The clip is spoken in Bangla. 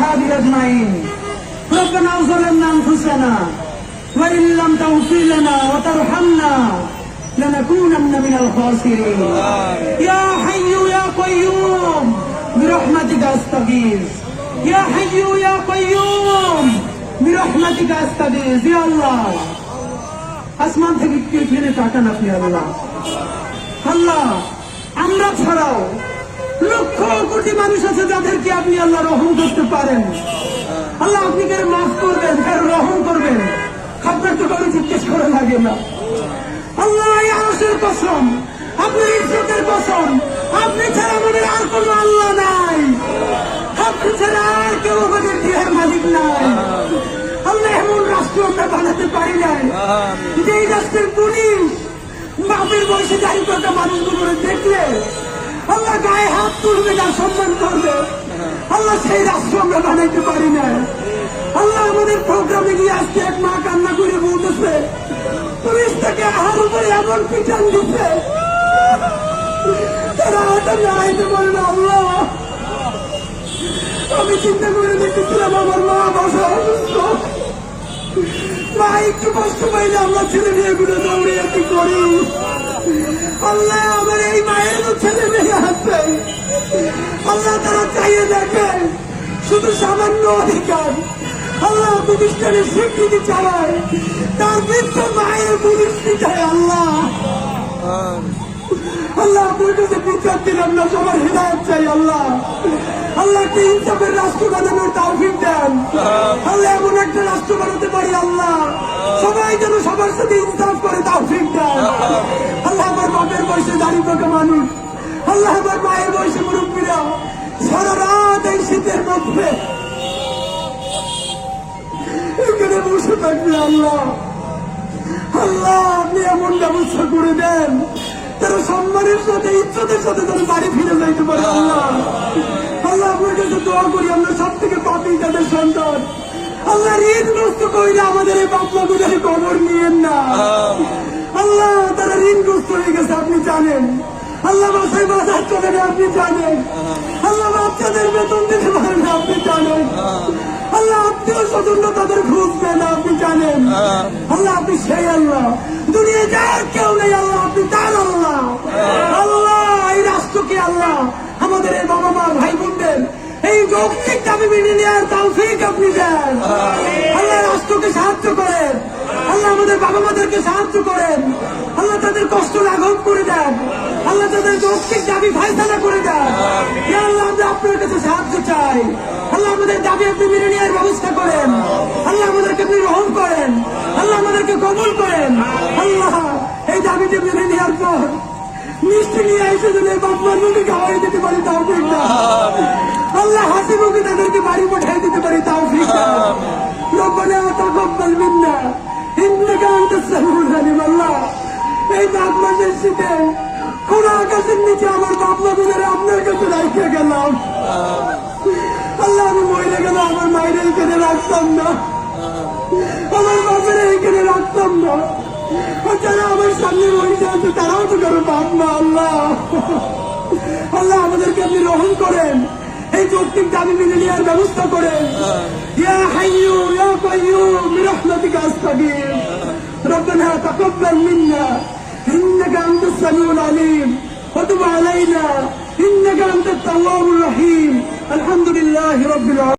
وأصحابه أجمعين. ربنا ظلمنا أنفسنا وإن لم تغفر لنا وترحمنا لنكونن من الخاسرين. يا حي يا قيوم برحمتك أستغيث. يا حي يا قيوم برحمتك أستغيث. يا الله আসমান থেকে ফিরে তাকান আপনি। আল্লাহ আল্লাহ আমরা ছাড়াও লক্ষ কোটি মানুষ আছে যাদেরকে আপনি আল্লাহ রহম করতে পারেন। আল্লাহ আপনি কারো মাফ করবেন, কারো রহম করবেন, আপনার তো কারো জিজ্ঞেস করা লাগে না। আল্লাহ এই আরশের কসম, আপনার ইজ্জতের কসম, আপনি ছাড়া আমাদের আর কোন আল্লাহ নাই, আপনি ছাড়া আর কেউ আমাদের দেহের মালিক নাই। আল্লাহ এমন রাষ্ট্র আমরা বানাতে পারি নাই যেই রাষ্ট্রের পুলিশ বাপের বয়সে দাঁড়িয়ে থাকা মানুষগুলো দেখলে আল্লাহ গায়ে হাত তুলবে না, সম্মান করবে। আল্লাহ সেই রাষ্ট্র আমরা বানাইতে পারি না। আল্লাহ আমাদের প্রোগ্রামে গিয়ে আজকে এক মা কান্না করে বলতেছে পুলিশ থেকে আহার উপরে এমন পিটান দিচ্ছে তারা হাতে দাঁড়াইতে পারে না। আল্লাহ আমি চিন্তা করে দেখতেছিলাম আমার মা বাসা অসুস্থ, মা একটু কষ্ট পাইলে আমরা ছেলে মেয়েগুলো দৌড়িয়ে কি করি। আল্লাহ আমার এই মায়ের তো ছেলে মেয়ে আছে, আল্লাহ তারা চাইয়ে দেখেন শুধু সামান্য অধিকার আল্লাহ প্রতিষ্ঠানের স্বীকৃতি চালায়, তার বৃদ্ধ মায়ের পুলিশ চায়। আল্লাহ আল্লাহ আপনার কাছে বিচার দিলাম না, সবার হৃদায়ত চাই। আল্লাহ আল্লাহ কি ইনসাফের রাষ্ট্র বানানোর তৌফিক দেন। আল্লাহ এমন একটা রাষ্ট্র বানাতে পারি আল্লাহ সবাই যেন সবার সাথে ইনসাফ করে তৌফিক দেন। আল্লাহ আমার বাপের বয়সে দাঁড়িয়ে থাকা মানুষ, আল্লাহ আমার মায়ের বয়সে মুরব্বীরা সারা রাত এই শীতের মধ্যে এখানে বসে থাকবে। আল্লাহ আল্লাহ আপনি এমন ব্যবস্থা করে দেন তারা সম্মানের সাথে ইজ্জতের সাথে তারা বাড়ি ফিরে যাইতে পারে। আল্লাহ আল্লাহ আপনার কাছে দোয়া করি আমরা সব থেকে পাপী তাদের সন্তান। আল্লাহ ঋণগ্রস্ত কইরা আমাদের এই বাপমা গুলোর খবর নিয়েন না। আল্লাহ তারা ঋণগ্রস্ত হয়ে গেছে আপনি জানেন। আল্লাহ বাসায় বাসায় চলে না আপনি জানেন। আল্লাহ বাচ্চাদের বেতন দিতে পারেন না আপনি জানেন। আল্লাহ আত্মীয় স্বজন তাদের খোঁজ দেন না আপনি জানেন। আল্লাহ আপনি সেই আল্লাহ, দুনিয়া যার কেউ নেই আল্লাহ আপনি তার আল্লাহ। আল্লাহ এই রাষ্ট্রকে আল্লাহ আমাদের এই বাবা মা ভাই বোনদের এই যৌক্তিক দাবি মেনে নেওয়ার তৌফিক আপনি দেন। আল্লাহ রাষ্ট্রকে সাহায্য করেন, আল্লাহ আমাদের বাবা মাদেরকে সাহায্য করেন, আল্লাহ তাদের কষ্ট লাঘব করে দেন, আল্লাহ তাদের যৌক্তিক দাবি ফায়সালা করে দেন। আল্লাহ আমরা আপনার কাছে সাহায্য চাই। আল্লাহ আমাদের দাবি আপনি মেনে নেওয়ার ব্যবস্থা করেন। আল্লাহ আমাদেরকে আপনি রহম করেন, আল্লাহ আমাদেরকে কবুল করেন। আল্লাহ এই দাবিতে মেনে নেওয়ার পর মিষ্টি নিয়ে এসে যদি বাপমার মুখে খাওয়াই দিতে পারি তৌফিক দাও। আল্লাহ হাসি মুখে তাদেরকে বাড়ি পাঠিয়ে দিতে পারি তৌফিক দাও। রব্বানা তাকাব্বাল মিন্না ইন্নাকা আনতাস সামিউল আলিম। আল্লাহ এই মাঘ মাসের শীতে খোলা আকাশের নিচে আমার বাপমা গুলোরে আপনার কাছে রাখতে গেলাম। আল্লাহ আমি মরে গেল আমার মায়ের এইখানে রাখতাম না, আমার বাপের এইখানে রাখতাম না, যারা আমার সামনে বসে আছে তারাও তো কারো বাপ মা। আল্লাহ আল্লাহ আমাদেরকে আপনি রহম করেন, এই যৌক্তিক দাবি মেনে নেওয়ার ব্যবস্থা করেন। ইয়া হাইয়্যু ইয়া কাইয়্যুম বিরহমাতিকা আস্তাগীথ। রব্বানা তাকাব্বাল মিন্না ইন্নাকা আনতাস সামিউল আলিম ওয়া তুব আলাইনা ইন্নাকা আনতাত তাওয়াবুর রহিম। আলহামদুলিল্লাহি রাব্বিল আলামিন।